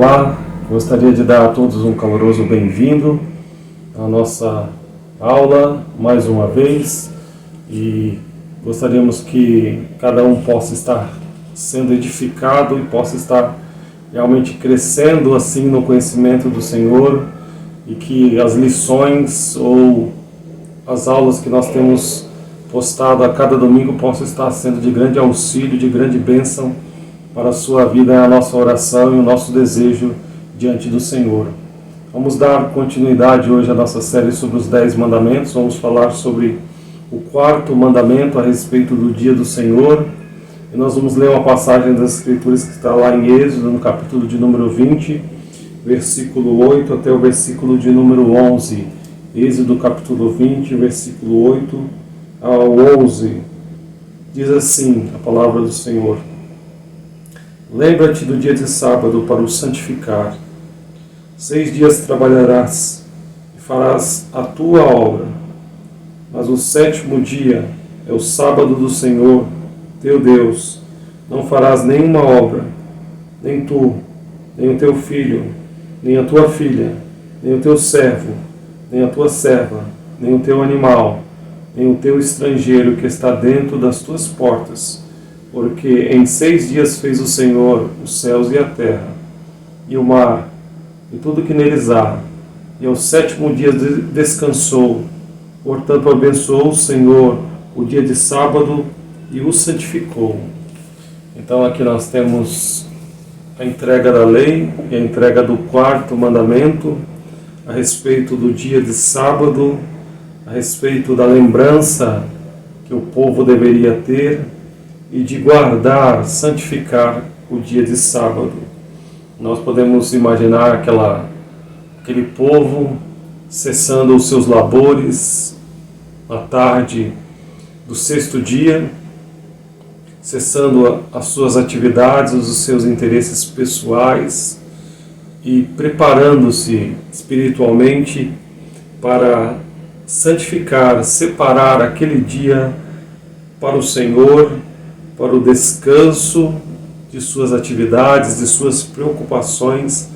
Olá, gostaria de dar a todos um caloroso bem-vindo à nossa aula mais uma vez e gostaríamos que cada um possa estar sendo edificado e possa estar realmente crescendo assim no conhecimento do Senhor e que as lições ou as aulas que nós temos postado a cada domingo possam estar sendo de grande auxílio, de grande bênção para a sua vida. É a nossa oração e o nosso desejo diante do Senhor. Vamos dar continuidade hoje à nossa série sobre os 10 mandamentos. Vamos falar sobre o 4º mandamento a respeito do dia do Senhor. E nós vamos ler uma passagem das Escrituras que está lá em Êxodo, no capítulo de número 20, versículo 8 até o versículo de número 11. Êxodo capítulo 20, versículo 8 ao 11. Diz assim a palavra do Senhor: Lembra-te do dia de sábado para o santificar. 6 dias trabalharás e farás a tua obra, mas o 7º dia é o sábado do Senhor, teu Deus. Não farás nenhuma obra, nem tu, nem o teu filho, nem a tua filha, nem o teu servo, nem a tua serva, nem o teu animal, nem o teu estrangeiro que está dentro das tuas portas, porque em 6 dias fez o Senhor os céus e a terra, e o mar, e tudo que neles há, e ao 7º dia descansou. Portanto, abençoou o Senhor o dia de sábado e o santificou. Então aqui nós temos a entrega da lei e a entrega do 4º mandamento a respeito do dia de sábado, a respeito da lembrança que o povo deveria ter e de guardar, santificar o dia de sábado. Nós podemos imaginar aquele povo cessando os seus labores na tarde do 6º dia, cessando as suas atividades, os seus interesses pessoais e preparando-se espiritualmente para santificar, separar aquele dia para o Senhor, para o descanso de suas atividades, de suas preocupações,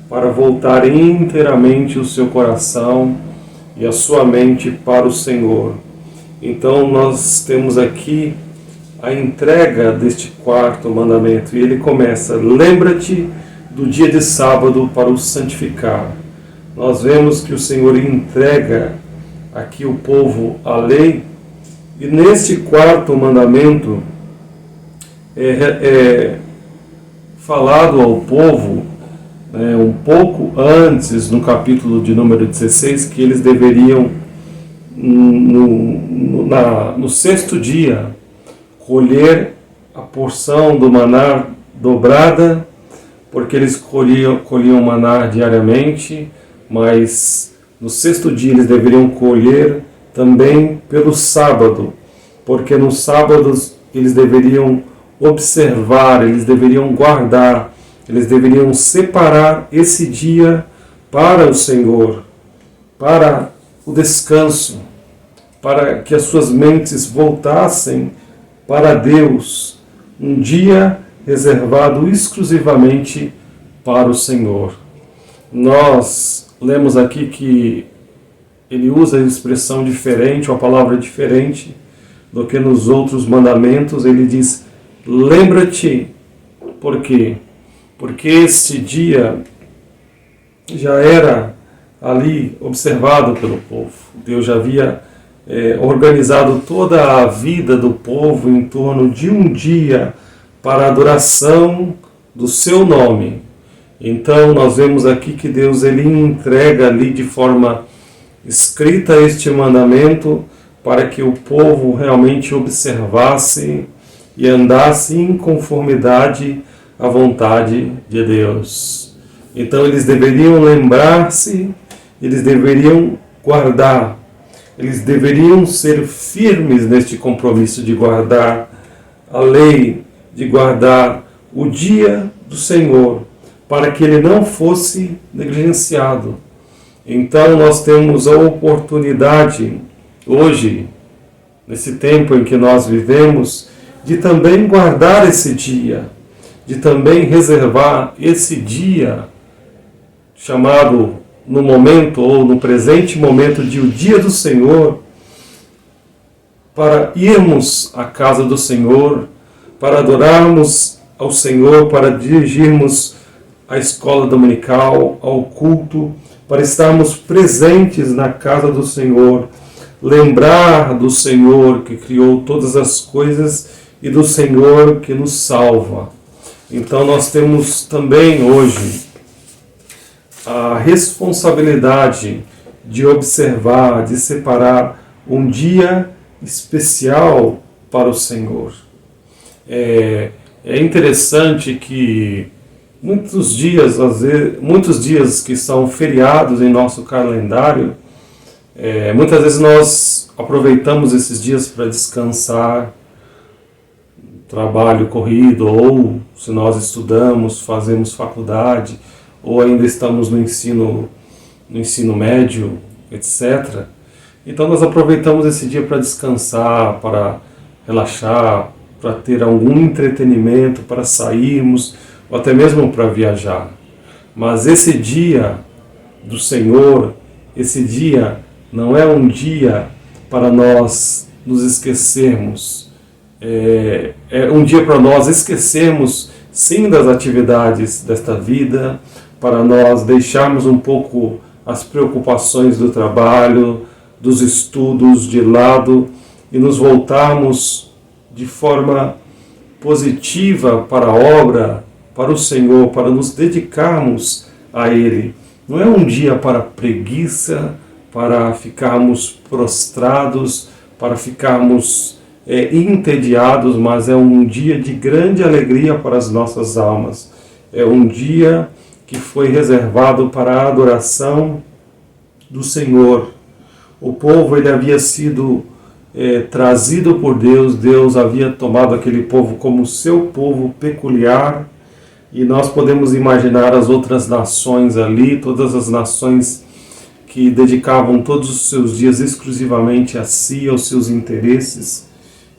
para voltar inteiramente o seu coração e a sua mente para o Senhor. Então nós temos aqui a entrega deste 4º mandamento, e ele começa: lembra-te do dia de sábado para o santificar. Nós vemos que o Senhor entrega aqui o povo a lei, e neste 4º mandamento é falado ao povo um pouco antes, no capítulo de número 16, que eles deveriam no 6º dia colher a porção do maná dobrada, porque eles colhiam maná diariamente, mas no 6º dia eles deveriam colher também pelo sábado, porque nos sábados eles deveriam observar, eles deveriam guardar, eles deveriam separar esse dia para o Senhor, para o descanso, para que as suas mentes voltassem para Deus, um dia reservado exclusivamente para o Senhor. Nós lemos aqui que ele usa a expressão diferente, uma palavra diferente do que nos outros mandamentos. Ele diz: lembra-te. Por quê? Porque este dia já era ali observado pelo povo. Deus já havia organizado toda a vida do povo em torno de um dia para a adoração do seu nome. Então nós vemos aqui que Deus ele entrega ali de forma escrita este mandamento para que o povo realmente observasse e andasse em conformidade à vontade de Deus. Então eles deveriam lembrar-se, eles deveriam guardar, eles deveriam ser firmes neste compromisso de guardar a lei, de guardar o dia do Senhor, para que ele não fosse negligenciado. Então nós temos a oportunidade hoje, nesse tempo em que nós vivemos, de também guardar esse dia, de também reservar esse dia chamado no momento ou no presente momento de o dia do Senhor, para irmos à casa do Senhor, para adorarmos ao Senhor, para dirigirmos à escola dominical, ao culto, para estarmos presentes na casa do Senhor, lembrar do Senhor que criou todas as coisas e do Senhor que nos salva. Então nós temos também hoje a responsabilidade de observar, de separar um dia especial para o Senhor. É interessante que muitos dias que são feriados em nosso calendário, muitas vezes nós aproveitamos esses dias para descansar, trabalho corrido, ou se nós estudamos, fazemos faculdade, ou ainda estamos no ensino médio, etc. Então nós aproveitamos esse dia para descansar, para relaxar, para ter algum entretenimento, para sairmos, ou até mesmo para viajar. Mas esse dia do Senhor, esse dia não é um dia para nós nos esquecermos. É um dia para nós esquecermos, sim, das atividades desta vida, para nós deixarmos um pouco as preocupações do trabalho, dos estudos de lado e nos voltarmos de forma positiva para a obra, para o Senhor, para nos dedicarmos a Ele. Não é um dia para preguiça, para ficarmos prostrados, para ficarmos entediados, mas é um dia de grande alegria para as nossas almas. É um dia que foi reservado para a adoração do Senhor. O povo ele havia sido trazido por Deus, Deus havia tomado aquele povo como seu povo peculiar, e nós podemos imaginar as outras nações ali, todas as nações que dedicavam todos os seus dias exclusivamente a si, aos seus interesses,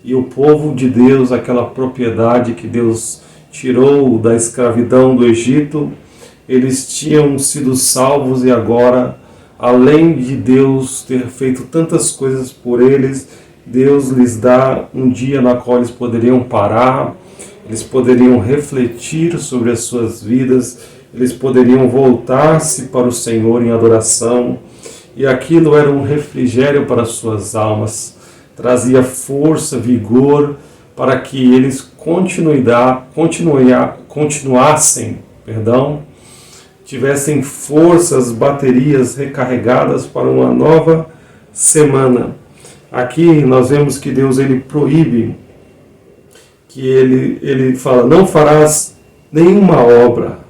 e o povo de Deus, aquela propriedade que Deus tirou da escravidão do Egito, eles tinham sido salvos e agora, além de Deus ter feito tantas coisas por eles, Deus lhes dá um dia na qual eles poderiam parar, eles poderiam refletir sobre as suas vidas, eles poderiam voltar-se para o Senhor em adoração, e aquilo era um refrigério para as suas almas, trazia força, vigor, para que eles continuassem, tivessem forças, baterias recarregadas para uma nova semana. Aqui nós vemos que Deus ele proíbe, que ele fala, não farás nenhuma obra.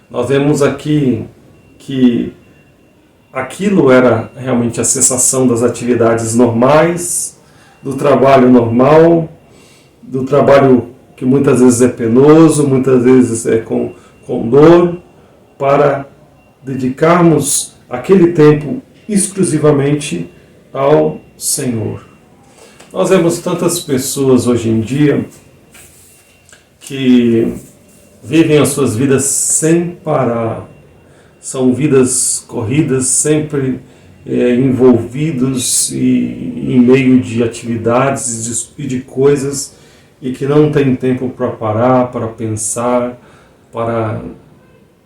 Nós vemos aqui que aquilo era realmente a cessação das atividades normais, do trabalho normal, do trabalho que muitas vezes é penoso, muitas vezes é com dor, para dedicarmos aquele tempo exclusivamente ao Senhor. Nós vemos tantas pessoas hoje em dia que vivem as suas vidas sem parar. São vidas corridas, sempre envolvidos em meio de atividades e de coisas, e que não tem tempo para parar, para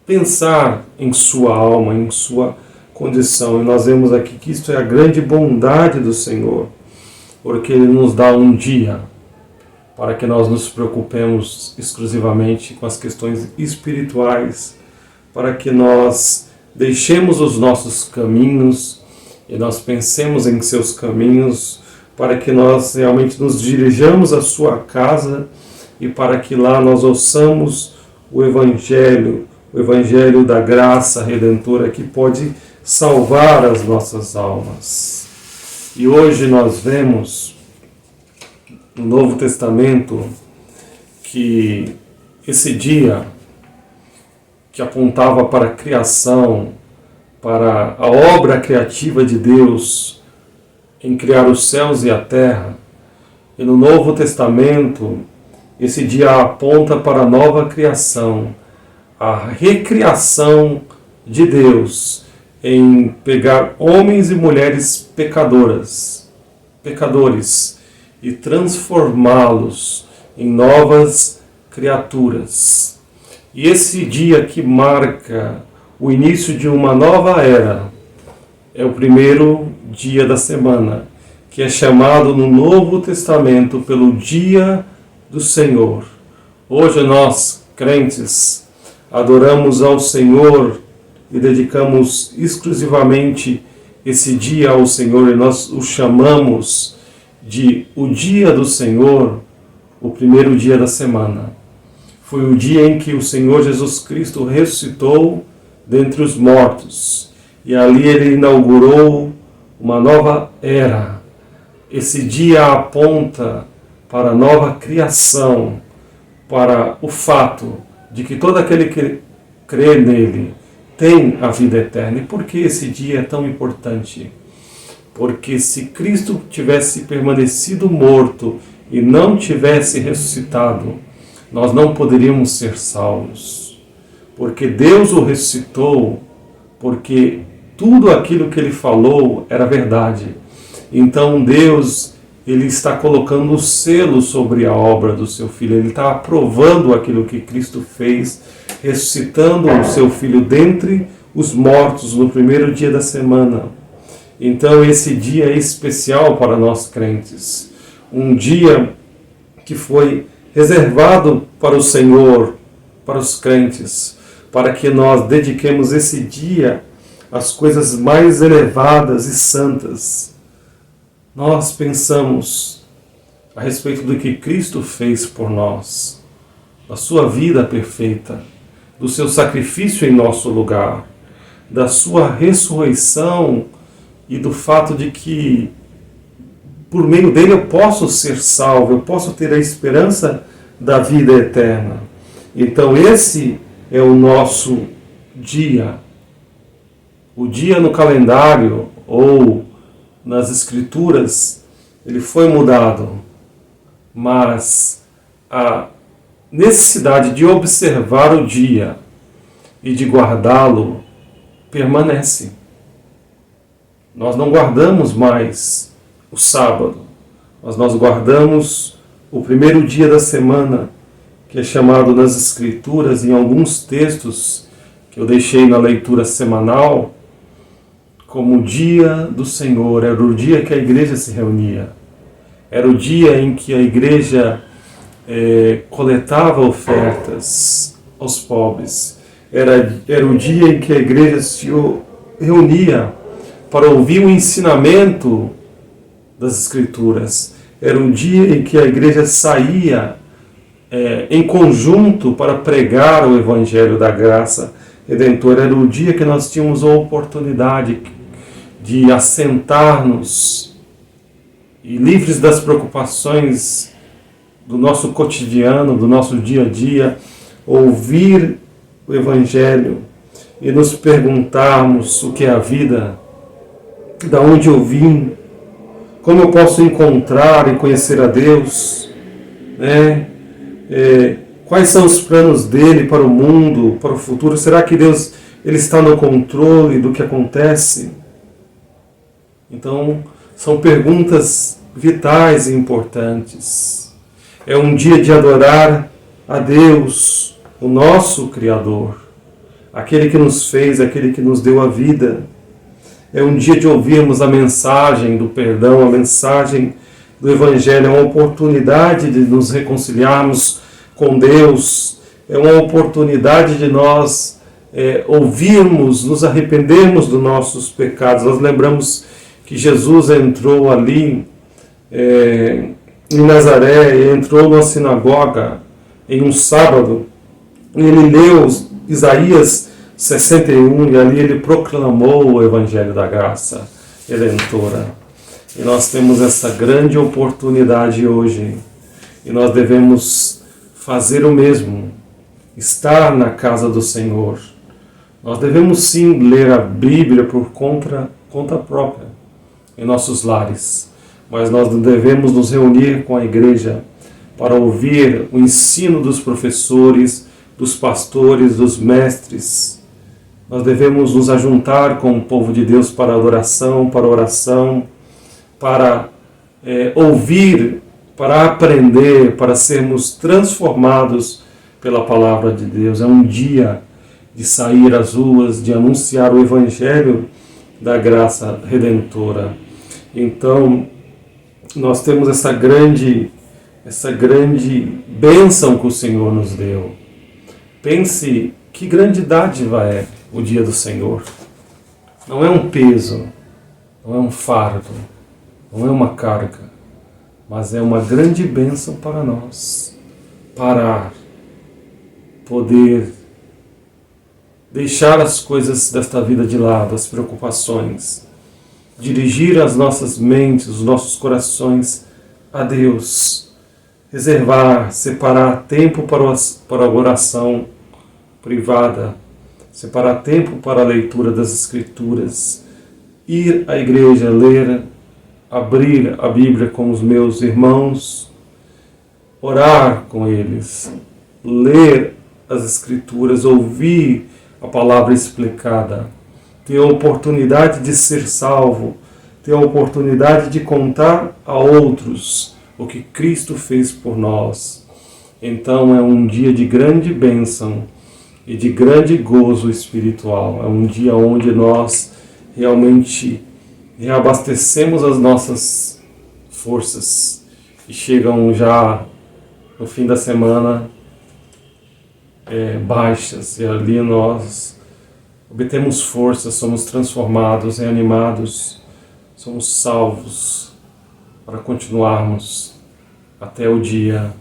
pensar em sua alma, em sua condição. E nós vemos aqui que isto é a grande bondade do Senhor, porque Ele nos dá um dia para que nós nos preocupemos exclusivamente com as questões espirituais, para que nós deixemos os nossos caminhos e nós pensemos em seus caminhos, para que nós realmente nos dirijamos à sua casa e para que lá nós ouçamos o Evangelho da graça redentora que pode salvar as nossas almas. E hoje nós vemos no Novo Testamento que esse dia que apontava para a criação, para a obra criativa de Deus em criar os céus e a terra, e no Novo Testamento esse dia aponta para a nova criação, a recriação de Deus em pegar homens e mulheres pecadores, e transformá-los em novas criaturas. E esse dia que marca o início de uma nova era é o primeiro dia da semana, que é chamado no Novo Testamento pelo Dia do Senhor. Hoje nós, crentes, adoramos ao Senhor e dedicamos exclusivamente esse dia ao Senhor, e nós o chamamos de o Dia do Senhor, o primeiro dia da semana. Foi o dia em que o Senhor Jesus Cristo ressuscitou dentre os mortos, e ali ele inaugurou uma nova era. Esse dia aponta para a nova criação, para o fato de que todo aquele que crê nele tem a vida eterna. E por que esse dia é tão importante? Porque se Cristo tivesse permanecido morto e não tivesse ressuscitado, nós não poderíamos ser salvos. Porque Deus o ressuscitou, porque tudo aquilo que ele falou era verdade. Então Deus, ele está colocando o selo sobre a obra do seu Filho. Ele está aprovando aquilo que Cristo fez, ressuscitando o seu Filho dentre os mortos no primeiro dia da semana. Então esse dia é especial para nós crentes. Um dia que foi reservado para o Senhor, para os crentes, para que nós dediquemos esse dia às coisas mais elevadas e santas. Nós pensamos a respeito do que Cristo fez por nós, da sua vida perfeita, do seu sacrifício em nosso lugar, da sua ressurreição e do fato de que por meio dele eu posso ser salvo, eu posso ter a esperança da vida eterna. Então esse é o nosso dia. O dia no calendário ou nas escrituras, ele foi mudado, mas a necessidade de observar o dia e de guardá-lo permanece. Nós não guardamos mais o sábado, mas nós guardamos o primeiro dia da semana, que é chamado nas escrituras, em alguns textos que eu deixei na leitura semanal, como o dia do Senhor. Era o dia que a igreja se reunia. Era o dia em que a igreja coletava ofertas aos pobres. Era o dia em que a igreja se reunia para ouvir o ensinamento das Escrituras. Era um dia em que a igreja saía em conjunto para pregar o Evangelho da graça redentora. Era o dia que nós tínhamos a oportunidade de assentar-nos e, livres das preocupações do nosso cotidiano, do nosso dia a dia, ouvir o Evangelho e nos perguntarmos o que é a vida, de onde eu vim, como eu posso encontrar e conhecer a Deus, né? Quais são os planos dele para o mundo, para o futuro? Será que Deus ele está no controle do que acontece? Então, são perguntas vitais e importantes. É um dia de adorar a Deus, o nosso Criador, aquele que nos fez, aquele que nos deu a vida. É um dia de ouvirmos a mensagem do perdão, a mensagem do Evangelho. É uma oportunidade de nos reconciliarmos com Deus. É uma oportunidade de nós ouvirmos, nos arrependermos dos nossos pecados. Nós lembramos que Jesus entrou ali em Nazaré, entrou na sinagoga em um sábado, e ele leu Isaías 61, e ali ele proclamou o Evangelho da graça redentora. E nós temos essa grande oportunidade hoje, e nós devemos fazer o mesmo, estar na casa do Senhor. Nós devemos sim ler a Bíblia por conta própria, em nossos lares, mas nós devemos nos reunir com a igreja para ouvir o ensino dos professores, dos pastores, dos mestres. Nós devemos nos ajuntar com o povo de Deus para adoração, para oração, para ouvir, para aprender, para sermos transformados pela palavra de Deus. É um dia de sair às ruas, de anunciar o Evangelho da graça redentora. Então, nós temos essa grande bênção que o Senhor nos deu. Pense que grande dádiva é o dia do Senhor. Não é um peso, não é um fardo, não é uma carga, mas é uma grande bênção para nós. Parar, poder deixar as coisas desta vida de lado, as preocupações, dirigir as nossas mentes, os nossos corações a Deus, reservar, separar tempo para a oração privada, separar tempo para a leitura das Escrituras, ir à igreja, ler, abrir a Bíblia com os meus irmãos, orar com eles, ler as Escrituras, ouvir a palavra explicada, ter a oportunidade de ser salvo, ter a oportunidade de contar a outros o que Cristo fez por nós. Então é um dia de grande bênção e de grande gozo espiritual. É um dia onde nós realmente reabastecemos as nossas forças e chegam já no fim da semana baixas, e ali nós obtemos forças, somos transformados, reanimados, somos salvos para continuarmos até o dia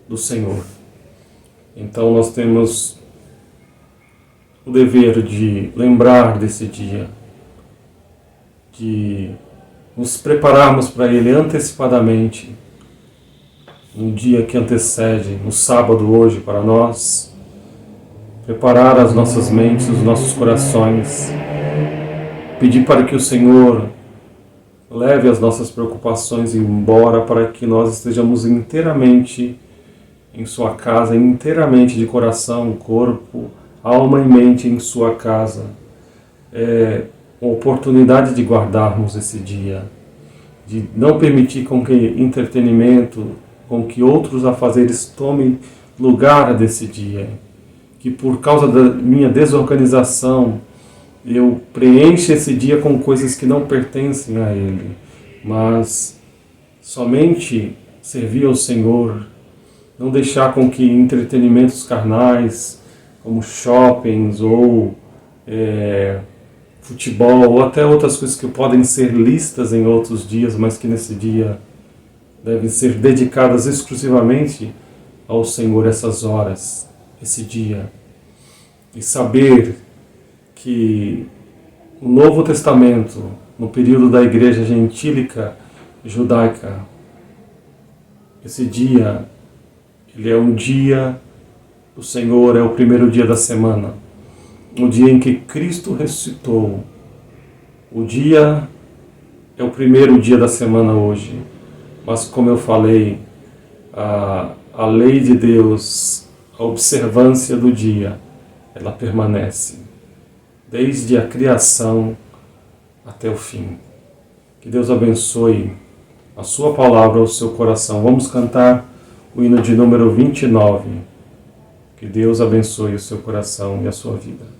do Senhor. Então nós temos o dever de lembrar desse dia, de nos prepararmos para ele antecipadamente, no dia que antecede, no sábado hoje para nós, preparar as nossas mentes, os nossos corações, pedir para que o Senhor leve as nossas preocupações embora, para que nós estejamos inteiramente em sua casa, inteiramente de coração, corpo, alma e mente em sua casa. É uma oportunidade de guardarmos esse dia, de não permitir com que entretenimento, com que outros afazeres tomem lugar desse dia, que por causa da minha desorganização eu preencha esse dia com coisas que não pertencem a Ele, mas somente servir ao Senhor, não deixar com que entretenimentos carnais, como shoppings ou futebol, ou até outras coisas que podem ser listas em outros dias, mas que nesse dia devem ser dedicadas exclusivamente ao Senhor, essas horas, esse dia. E saber que o Novo Testamento, no período da Igreja Gentílica Judaica, esse dia, ele é um dia do Senhor, é o primeiro dia da semana, o dia em que Cristo ressuscitou. O dia é o primeiro dia da semana hoje, mas como eu falei, a lei de Deus, a observância do dia, ela permanece desde a criação até o fim. Que Deus abençoe a sua palavra ao seu coração. Vamos cantar o hino de número 29. Que Deus abençoe o seu coração e a sua vida.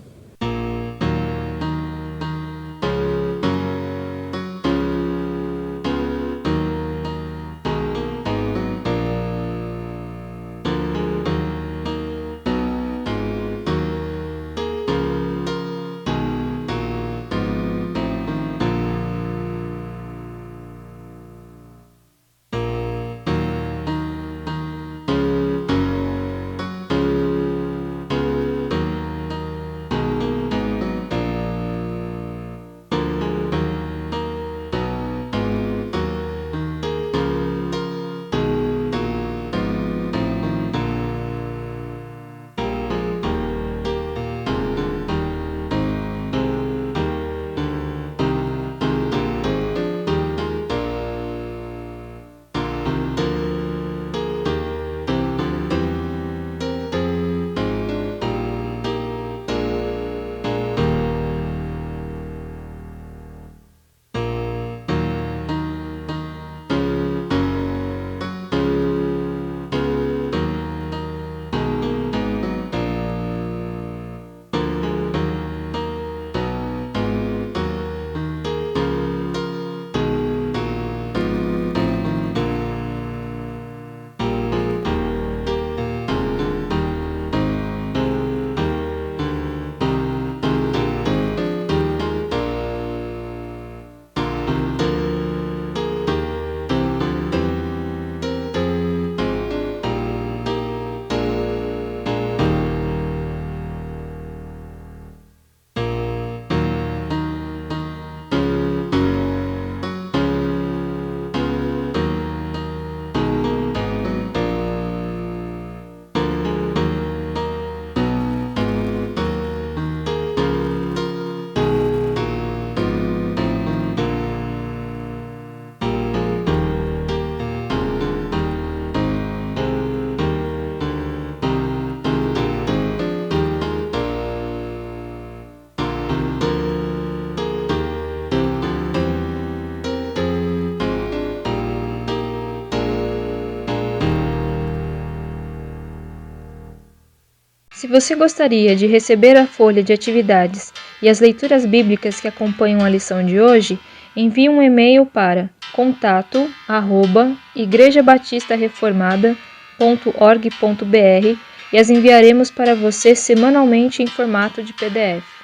Se você gostaria de receber a folha de atividades e as leituras bíblicas que acompanham a lição de hoje, envie um e-mail para contato@igrejabatistareformada.org.br e as enviaremos para você semanalmente em formato de PDF.